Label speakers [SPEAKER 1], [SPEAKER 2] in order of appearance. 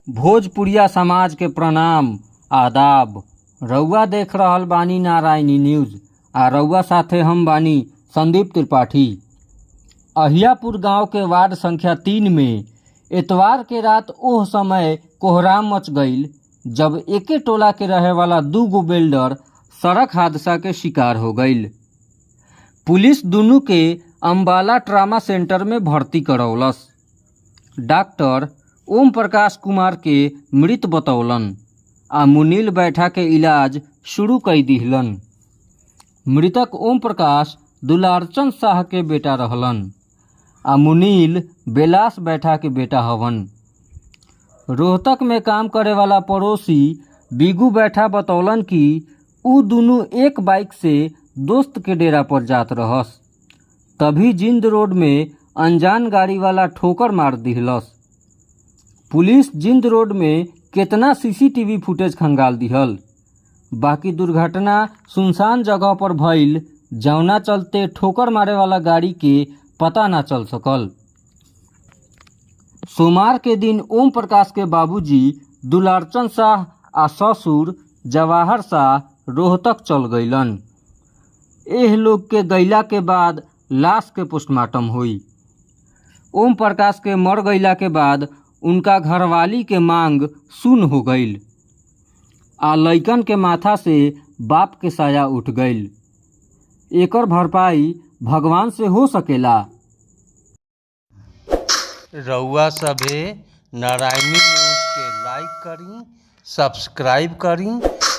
[SPEAKER 1] भोजपुरिया समाज के प्रणाम आदाब। रउआ देख रहल बानी नारायणी न्यूज आ रउआ साथे हम बानी संदीप त्रिपाठी। अहियापुर गांव के वार्ड संख्या 3 में इतवार के रात ओह समय कोहराम मच गईल जब एके टोला के रहे वाला 2 गो बिल्डर सड़क हादसा के शिकार हो गईल। पुलिस दुनू के अम्बाला ट्रामा सेंटर में भर्ती करौलस। डॉक्टर ओम प्रकाश कुमार के मृत बतौलन आ मुनील बैठा के इलाज शुरू कई दिहलन। मृतक ओम प्रकाश दुलारचंद शाह के बेटा रहलन आ मुनील बेलास बैठा के बेटा हवन। रोहतक में काम करे वाला पड़ोसी बीगू बैठा बतौलन कि ऊ दुनू एक बाइक से दोस्त के डेरा पर जात रहस, तभी जिंद रोड में अनजान गाड़ी वाला ठोकर मार दिहलस। पुलिस जिंद रोड में केतना सीसीटीवी फुटेज खंगाल दिहल, बाकी दुर्घटना सुनसान जगह पर भइल जौना चलते ठोकर मारे वाला गाड़ी के पता ना चल सकल। सोमवार के दिन ओम प्रकाश के बाबूजी दुलारचंद शाह आ ससुर जवाहर शाह रोहतक चल गईलन। एह लोग के गईला के बाद लाश के पोस्टमार्टम हुई। ओम प्रकाश के मर गईला के बाद उनका घरवाली के मांग सुन हो गईल आ लइकन के माथा से बाप के साया उठ गईल। एकर भरपाई भगवान से हो सकेला।
[SPEAKER 2] रउआ सभे नारायणी न्यूज के लाइक करी, सब्सक्राइब करी